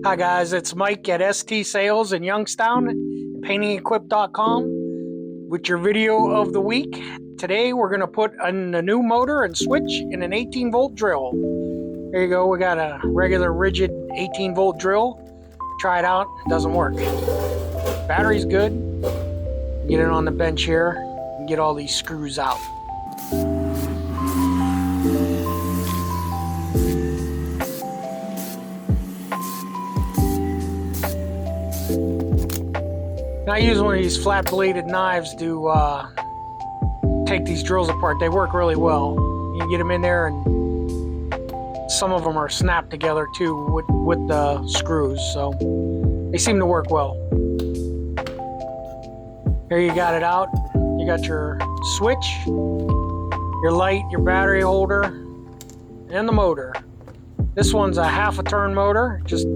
Hi guys, it's Mike at ST Sales in Youngstown and PaintingEquip.com with your video of the week. Today we're going to put in a new motor and switch in an 18-volt drill. There you go, we got a regular Ridgid 18-volt drill. Try it out, it doesn't work. Battery's good. Get it on the bench here and get all these screws out. I use one of these flat bladed knives to take these drills apart. They work really well. You get them in there and some of them are snapped together too with the screws, so they seem to work well. Here you got it out. You got your switch, your light, your battery holder, and the motor. This one's a half a turn motor, just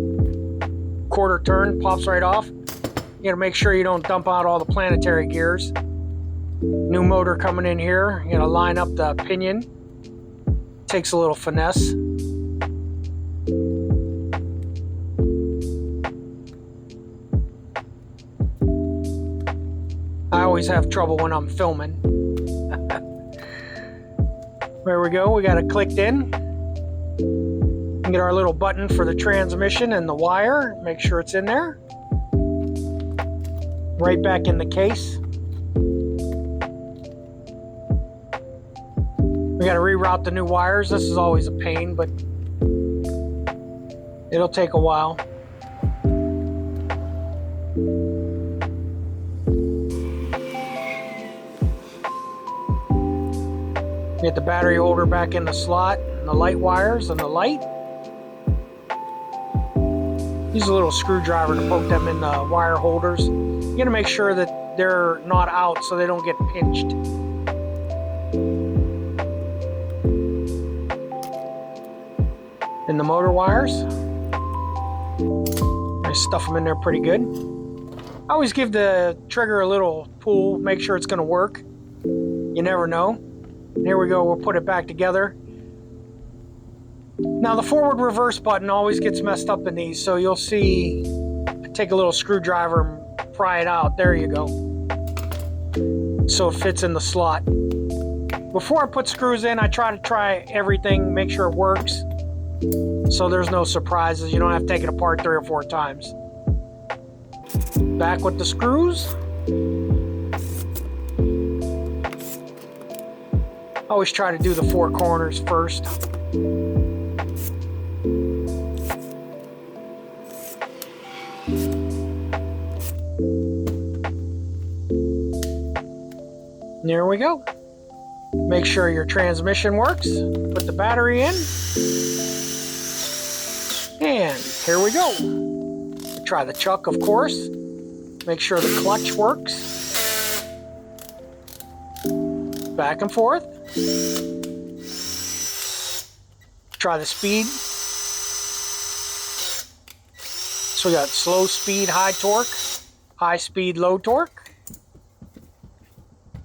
quarter turn, pops right off. You gotta make sure you don't dump out all the planetary gears. New motor coming in here. You gotta line up the pinion. Takes a little finesse. I always have trouble when I'm filming. There we go, we got it clicked in. Get our little button for the transmission and the wire. Make sure it's in there. Right back in the case. We got to reroute the new wires. This is always a pain, but it'll take a while. Get the battery holder back in the slot, and the light wires and the light. Use a little screwdriver to poke them in the wire holders. You gotta make sure that they're not out so they don't get pinched. And the motor wires, I stuff them in there pretty good. I always give the trigger a little pull, make sure it's gonna work. You never know. And here we go, we'll put it back together. Now the forward reverse button always gets messed up in these, so you'll see, take a little screwdriver and pry it out. There you go. So it fits in the slot. Before I put screws in, I try everything, make sure it works. So there's no surprises. You don't have to take it apart 3 or 4 times. Back with the screws. I always try to do the 4 corners first. There we go. Make sure your transmission works. Put the battery in. And here we go. Try the chuck, of course. Make sure the clutch works. Back and forth. Try the speed. So we got slow speed, high torque, high speed, low torque.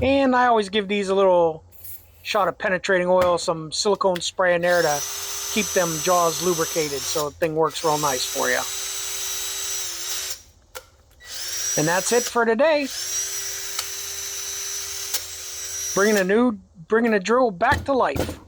And I always give these a little shot of penetrating oil, some silicone spray in there to keep them jaws lubricated so the thing works real nice for you. And that's it for today. Bringing a drill back to life.